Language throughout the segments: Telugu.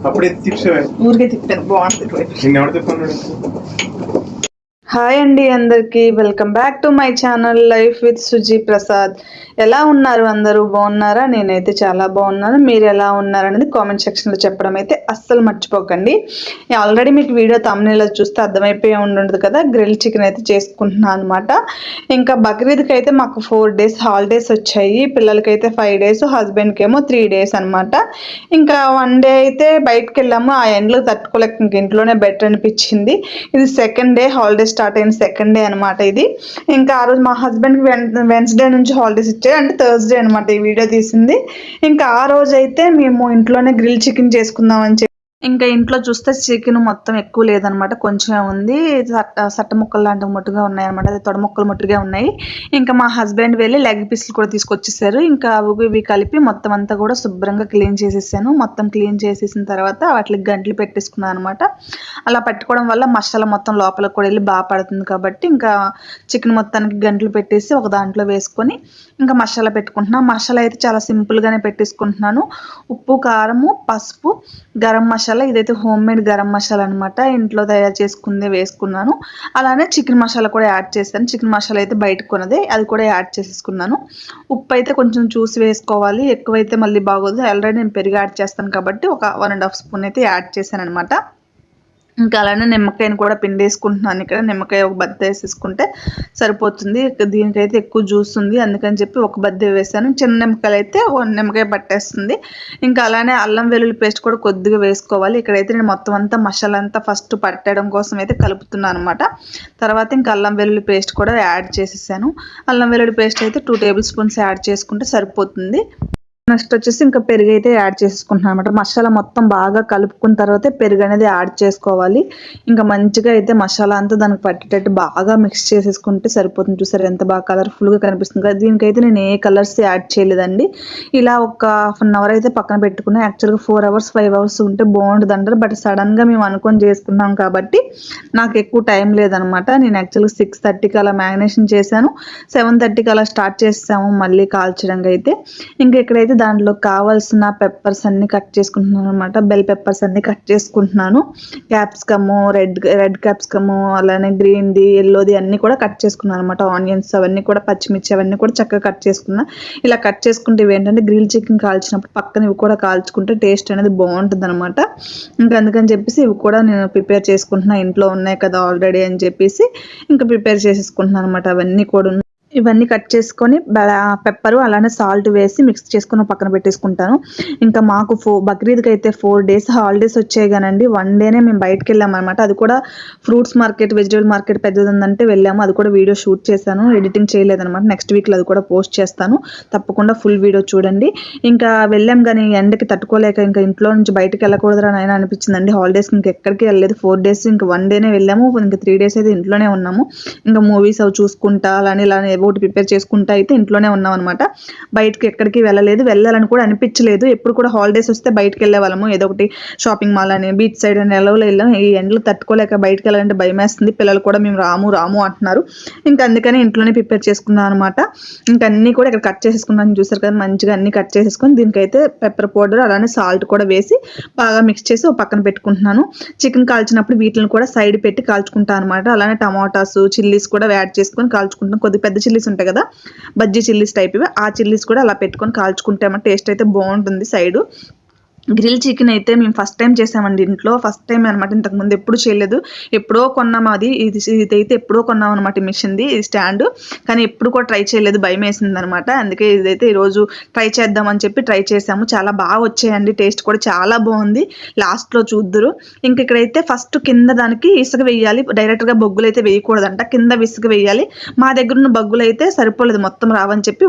అప్పుడే తిప్పే ఊరికే తిప్పాను బాగుంటుంది. నిన్నెవరు తిప్పన్నాడు? హాయ్ అండి అందరికీ, welcome back to my channel life with Suji Prasad. ఎలా ఉన్నారు అందరూ? బాగున్నారా? నేనైతే చాలా బాగున్నాను. మీరు ఎలా ఉన్నారనేది కామెంట్ సెక్షన్లో చెప్పడం అయితే అస్సలు మర్చిపోకండి. ఆల్రెడీ మీకు వీడియో తమ్మునిలో చూస్తే అర్థమైపోయి ఉంటుంది కదా, గ్రిల్ చికెన్ అయితే చేసుకుంటున్నాను అనమాట. ఇంకా బక్రీద్కి అయితే మాకు 4 days హాలిడేస్ వచ్చాయి. పిల్లలకైతే 5 days, హస్బెండ్కి ఏమో 3 days అనమాట. ఇంకా 1 day అయితే బయటకు వెళ్ళాము. ఆ ఎండ్లు తట్టుకోలేక ఇంక ఇంట్లోనే బెటర్ అనిపించింది. ఇది సెకండ్ డే హాలిడేస్ స్టార్ట్ అయిన సెకండ్ డే అనమాట ఇది. ఇంకా ఆ రోజు మా హస్బెండ్కి వెన్స్డే నుంచి హాలిడేస్ ఇచ్చారు, అంటే థర్స్డే అనమాట ఈ వీడియో తీసింది. ఇంకా ఆ రోజు అయితే మేము ఇంట్లోనే గ్రిల్ చికెన్ చేసుకుందామని చెప్పి, ఇంకా ఇంట్లో చూస్తే చికెన్ మొత్తం ఎక్కువ లేదనమాట, కొంచెమే ఉంది. సట్ట ముక్కలు లాంటి మట్టుగా ఉన్నాయన్నమాట, అది తొడ ముక్కలు మట్టుగా ఉన్నాయి. ఇంకా మా హస్బెండ్ వెళ్ళి లెగ్ పీస్లు కూడా తీసుకొచ్చేసారు. ఇంకా అవి ఇవి కలిపి మొత్తం అంతా కూడా శుభ్రంగా క్లీన్ చేసేసాను. మొత్తం క్లీన్ చేసేసిన తర్వాత వాటికి గంటలు పెట్టేసుకున్నాను అనమాట. అలా పెట్టుకోవడం వల్ల మసాలా మొత్తం లోపలికి కూడా వెళ్ళి బాగా పడుతుంది కాబట్టి ఇంకా చికెన్ మొత్తానికి గంటలు పెట్టేసి ఒక దాంట్లో వేసుకొని ఇంకా మసాలా పెట్టుకుంటున్నాను. మసాలా అయితే చాలా సింపుల్గానే పెట్టేసుకుంటున్నాను. ఉప్పు, కారము, పసుపు, గరం మసాలా, ఇదైతే హోమ్ మేడ్ గరం మసాలా అనమాట, ఇంట్లో తయారు చేసుకుందే వేసుకున్నాను. అలానే చికెన్ మసాలా కూడా యాడ్ చేశాను. చికెన్ మసాలా అయితే బయట కొన్నదే, అది కూడా యాడ్ చేసేసుకున్నాను. ఉప్పు అయితే కొంచెం చూసి వేసుకోవాలి, ఎక్కువైతే మళ్ళీ బాగోదు. ఆల్రెడీ నేను పెరుగు యాడ్ చేస్తాను కాబట్టి ఒక 1.5 స్పూన్ అయితే యాడ్ చేశాను అనమాట. ఇంకా అలానే నిమ్మకాయని కూడా పిండేసుకుంటున్నాను. ఇక్కడ నిమ్మకాయ ఒక బద్ద వేసేసుకుంటే సరిపోతుంది. దీనికైతే ఎక్కువ జ్యూస్ ఉంది, అందుకని చెప్పి ఒక బద్ద వేసాను. చిన్న నిమ్మకాయలు అయితే 1 నిమ్మకాయ పట్టేస్తుంది. ఇంకా అలానే అల్లం వెల్లుల్లి పేస్ట్ కూడా కొద్దిగా వేసుకోవాలి. ఇక్కడైతే నేను మొత్తం అంతా మసాలా అంతా ఫస్ట్ పట్టడం కోసం అయితే కలుపుతున్నాను అనమాట. తర్వాత ఇంకా అల్లం వెల్లుల్లి పేస్ట్ కూడా యాడ్ చేసేసాను. అల్లం వెల్లుల్లి పేస్ట్ అయితే 2 టేబుల్ స్పూన్స్ యాడ్ చేసుకుంటే సరిపోతుంది. నెక్స్ట్ వచ్చేసి ఇంకా పెరుగు అయితే యాడ్ చేసుకుంటున్నాను అనమాట. మసాలా మొత్తం బాగా కలుపుకున్న తర్వాత పెరుగు అనేది యాడ్ చేసుకోవాలి. ఇంకా మంచిగా అయితే మసాలా అంతా దానికి పట్టేటట్టు బాగా మిక్స్ చేసేసుకుంటే సరిపోతుంది. చూసారు ఎంత బాగా కలర్ఫుల్గా కనిపిస్తుంది కదా. దీనికైతే నేను ఏ కలర్స్ యాడ్ చేయలేదండి. ఇలా ఒక 1/2 hour అయితే పక్కన పెట్టుకున్నాను. యాక్చువల్గా 4 hours 5 hours ఉంటే బాగుంటుంది అంటారు, బట్ సడన్గా మేము అనుకొని చేసుకున్నాం కాబట్టి నాకు ఎక్కువ టైం లేదనమాట. నేను యాక్చువల్గా 6:30కి అలా మ్యారినేషన్ చేశాను, 7:30కి అలా స్టార్ట్ చేసాము మళ్ళీ కాల్చడానికి అయితే. ఇంకా ఇక్కడైతే దాంట్లో కావాల్సిన పెప్పర్స్ అన్ని కట్ చేసుకుంటున్నాను అనమాట. బెల్ పెప్పర్స్ అన్ని కట్ చేసుకుంటున్నాను. క్యాప్సికము, రెడ్ క్యాప్సికము, అలానే గ్రీన్ది, ఎల్లోది అన్ని కూడా కట్ చేసుకున్నాను అనమాట. ఆనియన్స్ అవన్నీ కూడా, పచ్చిమిర్చి అవన్నీ కూడా చక్కగా కట్ చేసుకున్నా. ఇలా కట్ చేసుకుంటే ఇవి ఏంటంటే గ్రిల్ చికెన్ కాల్చినప్పుడు పక్కన ఇవి కూడా కాల్చుకుంటే టేస్ట్ అనేది బాగుంటుంది అనమాట. ఇంకా అందుకని చెప్పేసి ఇవి కూడా నేను ప్రిపేర్ చేసుకుంటున్నా, ఇంట్లో ఉన్నాయి కదా ఆల్రెడీ అని చెప్పేసి ఇంకా ప్రిపేర్ చేసేసుకుంటున్నాను అనమాట. అవన్నీ కూడా ఇవన్నీ కట్ చేసుకొని పెప్పరు అలానే సాల్ట్ వేసి మిక్స్ చేసుకుని పక్కన పెట్టేసుకుంటాను. ఇంకా మాకు బక్రీద్కి అయితే 4 days హాలిడేస్ వచ్చాయి కానండి. 1 dayనే మేము బయటకు వెళ్ళాము అనమాట. అది కూడా ఫ్రూట్స్ మార్కెట్, వెజిటబుల్ మార్కెట్ పెద్దది ఉందంటే వెళ్ళాము. అది కూడా వీడియో షూట్ చేశాను, ఎడిటింగ్ చేయలేదనమాట. నెక్స్ట్ వీక్లో అది కూడా పోస్ట్ చేస్తాను, తప్పకుండా ఫుల్ వీడియో చూడండి. ఇంకా వెళ్ళాం కానీ ఎండకి తట్టుకోలేక ఇంకా ఇంట్లో నుంచి బయటకు వెళ్ళకూడదురా నాయన అనిపించిందండి. హాలిడేస్కి ఇంకా ఎక్కడికి వెళ్ళలేదు. 4 days ఇంకా 1 dayనే వెళ్ళాము. ఇంకా 3 days అయితే ఇంట్లోనే ఉన్నాము. ఇంకా మూవీస్ అవి చూసుకుంటా అలానే ఇలానే ఒకటి ప్రిపేర్ చేసుకుంటా అయితే ఇంట్లోనే ఉన్నాం అనమాట. బయటకి ఎక్కడికి వెళ్ళలేదు, వెళ్ళాలని కూడా అనిపించలేదు. ఎప్పుడు కూడా హాలిడేస్ వస్తే బయటకు వెళ్ళే వాళ్ళము, ఏదో ఒకటి షాపింగ్ మాల్ అని, బీచ్ సైడ్ అని ఎలా వెళ్ళాం. ఈ ఎండలు తట్టుకోలేక బయటకు వెళ్ళాలంటే భయం వేస్తుంది. పిల్లలు కూడా మేము రాము అంటున్నారు. ఇంకా అందుకని ఇంట్లోనే ప్రిపేర్ చేసుకున్నాం అనమాట. ఇంకా అన్నీ కూడా ఇక్కడ కట్ చేసేసుకున్నాను, చూసారు కదా. మంచిగా అన్ని కట్ చేసేసుకొని దీనికైతే పెప్పర్ పౌడర్ అలానే సాల్ట్ కూడా వేసి బాగా మిక్స్ చేసి ఒక పక్కన పెట్టుకుంటున్నాను. చికెన్ కాల్చినప్పుడు వీటిని కూడా సైడ్ పెట్టి కాల్చుకుంటాను అనమాట. అలానే టమాటాస్, చిల్లీస్ కూడా యాడ్ చేసుకొని కాల్చుకుంటాను. కొద్ది పెద్ద చిల్లీస్ ఉంటాయి కదా, బజ్జీ చిల్లీస్ టైప్ ఇవి, ఆ చిల్లీస్ కూడా అలా పెట్టుకొని కాల్చుకుంటే టేస్ట్ అయితే బాగుంటుంది. సైడు గ్రిల్ చికెన్ అయితే మేము ఫస్ట్ టైం చేసామండి ఇంట్లో, ఫస్ట్ టైం అనమాట. ఇంతకుముందు ఎప్పుడు చేయలేదు, ఎప్పుడో కొన్నాము. ఇదైతే ఎప్పుడో కొన్నాం అనమాట, మిషన్ది స్టాండ్, కానీ ఎప్పుడు కూడా ట్రై చేయలేదు, భయం వేసింది అనమాట. అందుకే ఇదైతే ఈరోజు ట్రై చేద్దామని చెప్పి ట్రై చేసాము. చాలా బాగా వచ్చాయండి, టేస్ట్ కూడా చాలా బాగుంది. లాస్ట్లో చూద్దురు. ఇంక ఇక్కడైతే ఫస్ట్ కింద దానికి ఇసుక వేయాలి, డైరెక్ట్గా బొగ్గులు అయితే వేయకూడదంట, కింద ఇసుక వేయాలి. మా దగ్గర ఉన్న బొగ్గులు అయితే సరిపోలేదు, మొత్తం రావని చెప్పి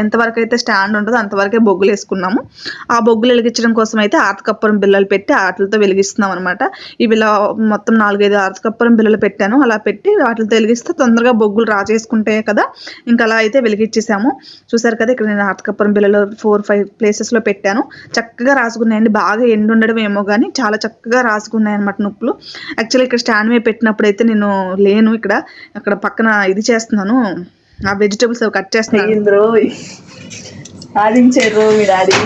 ఎంతవరకు అయితే స్టాండ్ ఉంటుందో అంతవరకే బొగ్గులు వేసుకున్నాము. ఆ బొగ్గులు వెలిగించడం కోసం అయితే ఆర్తకప్పరం బిల్లలు పెట్టి వాటితో వెలిగిస్తున్నాం అనమాట. ఇవి ఇలా మొత్తం 4-5 ఆర్తకప్పరం బిల్లలు పెట్టాను. అలా పెట్టి వాటితో వెలిగిస్తే తొందరగా బొగ్గులు రాచేసుకుంటే కదా, ఇంకా అలా అయితే వెలిగించేసాము. చూసారు కదా, ఇక్కడ నేను ఆర్తకప్పరం బిల్లలు 4-5 ప్లేసెస్లో పెట్టాను. చక్కగా రాసుకున్నాయండి, బాగా ఎండు ఉండడం ఏమో కానీ చాలా చక్కగా రాసుకున్నాయి అనమాట నొప్పులు. యాక్చువల్లీ ఇక్కడ స్టాండ్ మీద పెట్టినప్పుడు అయితే నేను లేను, అక్కడ పక్కన ఇది చేస్తున్నాను, ఆ వెజిటబుల్స్ కట్ చేస్తున్నాను. ఆడించారు మీ డాడీ.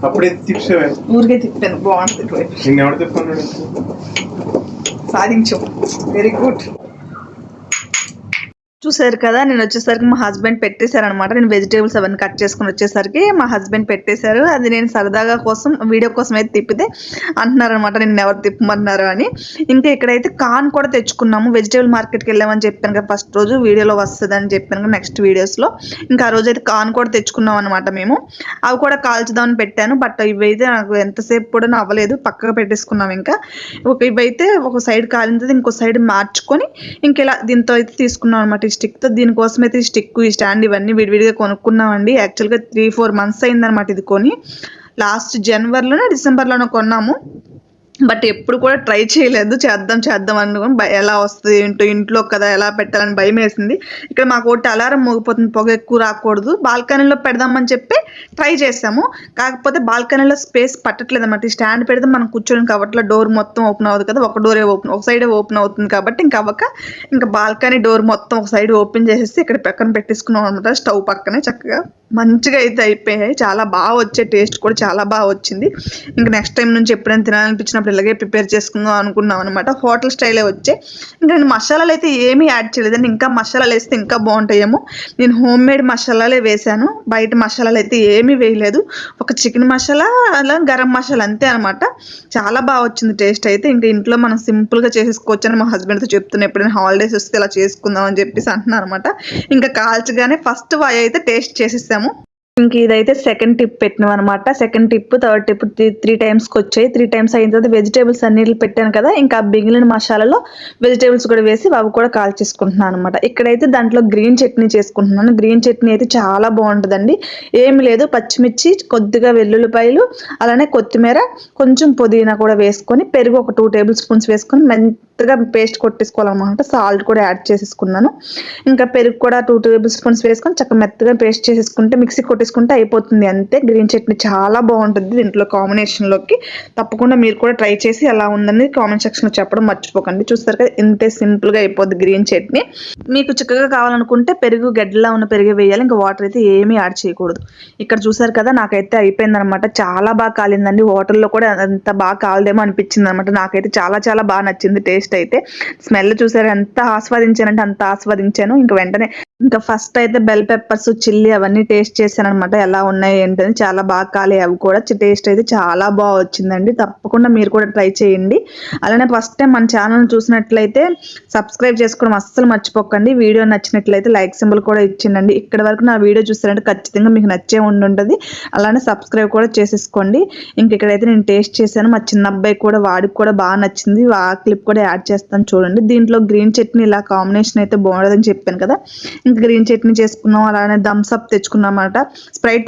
అప్పుడే తిప్పేవే ఊరికే తిప్పాను, బాగుంటుంది. నిన్నెవడు తిప్పుకున్నాడు? సాధించావు, వెరీ గుడ్. చూసారు కదా, నేను వచ్చేసరికి మా హస్బెండ్ పెట్టేశారనమాట. నేను వెజిటేబుల్స్ అవన్నీ కట్ చేసుకుని వచ్చేసరికి మా హస్బెండ్ పెట్టేశారు. అది నేను సరదాగా కోసం వీడియో కోసం అయితే తిప్పితే అంటున్నారనమాట, నేను ఎవరు తిప్పమన్నారు అని. ఇంకా ఇక్కడైతే కార్న్ కూడా తెచ్చుకున్నాము. వెజిటేబుల్ మార్కెట్కి వెళ్ళామని చెప్పాను కదా ఫస్ట్ రోజు, వీడియోలో వస్తుంది అని చెప్పాను కదా నెక్స్ట్ వీడియోస్లో. ఇంకా ఆ రోజు అయితే కార్న్ కూడా తెచ్చుకున్నాం అనమాట మేము. అవి కూడా కాల్చుదామని పెట్టాను, బట్ ఇవైతే నాకు ఎంతసేపు కూడా అవ్వలేదు, పక్కగా పెట్టేసుకున్నాం. ఇంకా ఇవైతే ఒక సైడ్ కాలిన తర్వాత ఇంకో సైడ్ మార్చుకొని ఇంకెలా దీంతో అయితే తీసుకున్నాం అనమాట. స్టిక్తో, దీనికోసం అయితే ఈ స్టిక్, ఈ స్టాండ్ ఇవన్నీ విడివిడిగా కొనుక్కున్నామండి. యాక్చువల్గా 3-4 months అయిందనమాట ఇది కొని. లాస్ట్ జనవరిలోనే డిసెంబర్లోనే కొన్నాము, బట్ ఎప్పుడు కూడా ట్రై చేయలేదు. చేద్దాం అనుకుని ఎలా వస్తుంది ఏంటో, ఇంట్లో కదా ఎలా పెట్టాలని భయం వేసింది. ఇక్కడ మాకు ఒకటి అలారం మోగిపోతుంది, పొగ ఎక్కువ రాకూడదు, బాల్కనీలో పెడదామని చెప్పి ట్రై చేసాము. కాకపోతే బాల్కనీలో స్పేస్ పట్టట్లేదు అనమాట. ఈ స్టాండ్ పెడితే మనం కూర్చొని కాబట్టి డోర్ మొత్తం ఓపెన్ అవ్వదు కదా, ఒక సైడే ఓపెన్ అవుతుంది కాబట్టి ఇంకా బాల్కనీ డోర్ మొత్తం ఒక సైడ్ ఓపెన్ చేసేసి ఇక్కడ పక్కన పెట్టేసుకున్నాం అనమాట. స్టవ్ పక్కనే చక్కగా మంచిగా అయితే అయిపోయాయి. చాలా బాగా వచ్చే, టేస్ట్ కూడా చాలా బాగా వచ్చింది. ఇంకా నెక్స్ట్ టైం నుంచి ఎప్పుడైనా తినాలనిపించినప్పుడు ఇలాగే ప్రిపేర్ చేసుకుందాం అనుకున్నాం అనమాట. హోటల్ స్టైలే వచ్చాయి. ఇంకా నేను మసాలాలు అయితే ఏమీ యాడ్ చేయలేదండి, ఇంకా మసాలాలు వేస్తే ఇంకా బాగుంటాయేమో. నేను హోమ్ మేడ్ మసాలాలే వేసాను, బయట మసాలాలు అయితే ఏమీ వేయలేదు. ఒక చికెన్ మసాలా, అలా గరం మసాలా అంతే అనమాట. చాలా బాగా వచ్చింది టేస్ట్ అయితే. ఇంకా ఇంట్లో మనం సింపుల్గా చేసేసుకోవచ్చు అని మా హస్బెండ్తో చెప్తున్నా, ఎప్పుడైనా హాలిడేస్ వస్తే ఇలా చేసుకుందాం అని చెప్పేసి అంటున్నాను అనమాట. ఇంకా కాల్చగానే ఫస్ట్ వాయి అయితే టేస్ట్ చేసేసాము. ఇంక ఇదైతే సెకండ్ టిప్ పెట్టినాం అనమాట. Second tip, third tip 3 times వచ్చాయి. 3 times అయిన తర్వాత వెజిటేబుల్స్ అన్నిటిని పెట్టాను కదా, ఇంకా మిగిలిన మసాలాలో వెజిటేబుల్స్ కూడా వేసి అవి కూడా కాల్చేసుకుంటున్నాను అనమాట. ఇక్కడైతే దాంట్లో గ్రీన్ చట్నీ చేసుకుంటున్నాను. గ్రీన్ చట్నీ అయితే చాలా బాగుంటుందండి. ఏమి లేదు, పచ్చిమిర్చి, కొద్దిగా వెల్లుల్లిపాయలు, అలానే కొత్తిమీర, కొంచెం పుదీనా కూడా వేసుకొని, పెరుగు ఒక 2 tablespoons వేసుకొని మెత్తగా పేస్ట్ కొట్టేసుకోవాలన్నమాట. సాల్ట్ కూడా యాడ్ చేసేసుకున్నాను. ఇంకా పెరుగు కూడా 2 tablespoons వేసుకొని చక్కగా మెత్తగా పేస్ట్ చేసేసుకుంటే, మిక్సీ కొట్టేసుకుంటే అయిపోతుంది అంతే. గ్రీన్ చట్నీ చాలా బాగుంటుంది దీంట్లో కాంబినేషన్లోకి. తప్పకుండా మీరు కూడా ట్రై చేసి ఎలా ఉందని కామెంట్ సెక్షన్లో చెప్పడం మర్చిపోకండి. చూస్తారు కదా, ఇంతే సింపుల్గా అయిపోద్ది గ్రీన్ చట్నీ. మీకు చిక్కగా కావాలనుకుంటే పెరుగు, గడ్డలా ఉన్న పెరుగు వేయాలి, ఇంకా వాటర్ అయితే ఏమీ యాడ్ చేయకూడదు. ఇక్కడ చూసారు కదా, నాకైతే అయిపోయిందనమాట. చాలా బాగా కాలిందండి. వాటర్లో కూడా అంత బాగా కాలదేమో అనిపించింది అనమాట. నాకైతే చాలా చాలా బాగా నచ్చింది టేస్ట్ అయితే. స్మెల్ చూసారు ఎంత ఆస్వాదించానంటే అంత ఆస్వాదించాను. ఇంకా వెంటనే ఫస్ట్ అయితే బెల్ పెప్పర్స్, చిల్లీ అవన్నీ టేస్ట్ చేశాను అనమాట, ఎలా ఉన్నాయి ఏంటని. చాలా బాగా కాలే అవి కూడా. టేస్ట్ అయితే చాలా బాగా వచ్చిందండి. తప్పకుండా మీరు కూడా ట్రై చేయండి. అలానే ఫస్ట్ టైం మన ఛానల్ చూసినట్లయితే సబ్స్క్రైబ్ చేసుకోవడం అస్సలు మర్చిపోకండి. వీడియో నచ్చినట్లయితే లైక్ సింబల్ కూడా ఇచ్చిండండి. ఇక్కడ వరకు నా వీడియో చూస్తారంటే ఖచ్చితంగా మీకు నచ్చే ఉంటుంది. అలానే సబ్స్క్రైబ్ కూడా చేసేసుకోండి. ఇక్కడైతే నేను టేస్ట్ చేశాను. మా చిన్న అబ్బాయి కూడా, వాడికి కూడా బాగా నచ్చింది. ఆ క్లిప్ కూడా యాడ్ చేస్తాను చూడండి. దీంట్లో గ్రీన్ చట్నీ ఇలా కాంబినేషన్ అయితే బాగుంటుందని చెప్పాను కదా, ఇంకా గ్రీన్ చట్నీ చేసుకున్నాం. అలానే థమ్స్ అప్ తెచ్చుకున్నాం అన్నమాట, స్ప్రైట్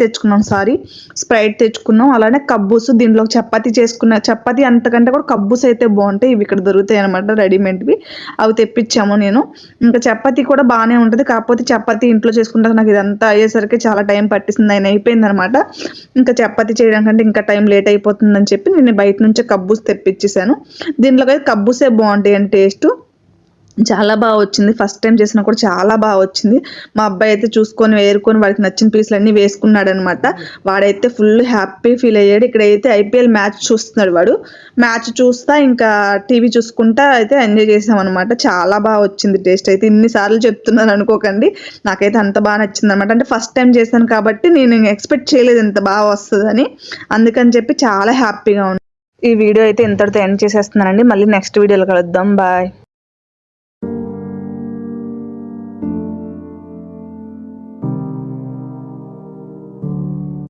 తెచ్చుకున్నాం. అలానే కబ్బూస్, దీంట్లో చపాతీ చేసుకున్న, చపాతీ అంతకంటే కూడా కబ్బూస్ అయితే బాగుంటాయి. ఇవి ఇక్కడ దొరుకుతాయి అనమాట, రెడీమేడ్వి. అవి తెప్పించాము నేను. ఇంకా చపాతీ కూడా బాగానే ఉంటుంది, కాకపోతే చపాతీ ఇంట్లో చేసుకుంటే నాకు ఇదంతా అయ్యేసరికి చాలా టైం పట్టిస్తుంది, ఆయన అయిపోయింది అనమాట. ఇంకా చపాతీ చేయడానికంటే ఇంకా టైం లేట్ అయిపోతుందని చెప్పి నేను బయట నుంచే కబ్బూస్ తెప్పించేసాను. దీంట్లోకి అయితే కబ్బూసే బాగుంటాయి అండి టేస్ట్. చాలా బాగా వచ్చింది. ఫస్ట్ టైం చేసినా కూడా చాలా బాగా వచ్చింది. మా అబ్బాయి అయితే చూసుకొని వేరుకొని వాడికి నచ్చిన పీసులు అన్నీ వేసుకున్నాడు అనమాట. వాడైతే ఫుల్ హ్యాపీ ఫీల్ అయ్యాడు. ఇక్కడైతే IPL మ్యాచ్ చూస్తున్నాడు వాడు. మ్యాచ్ చూస్తా ఇంకా టీవీ చూసుకుంటా అయితే ఎంజాయ్ చేసాం అనమాట. చాలా బాగా వచ్చింది టేస్ట్ అయితే. ఇన్నిసార్లు చెప్తున్నాను అనుకోకండి, నాకైతే అంత బాగా నచ్చింది అనమాట. అంటే ఫస్ట్ టైం చేశాను కాబట్టి నేను ఎక్స్పెక్ట్ చేయలేదు ఇంత బాగా వస్తుందని, అందుకని చెప్పి చాలా హ్యాపీగా ఉంది. ఈ వీడియో అయితే ఇంతటితో ఎండ్ చేసేస్తున్నానండి. మళ్ళీ నెక్స్ట్ వీడియోలో కలుద్దాం. బాయ్.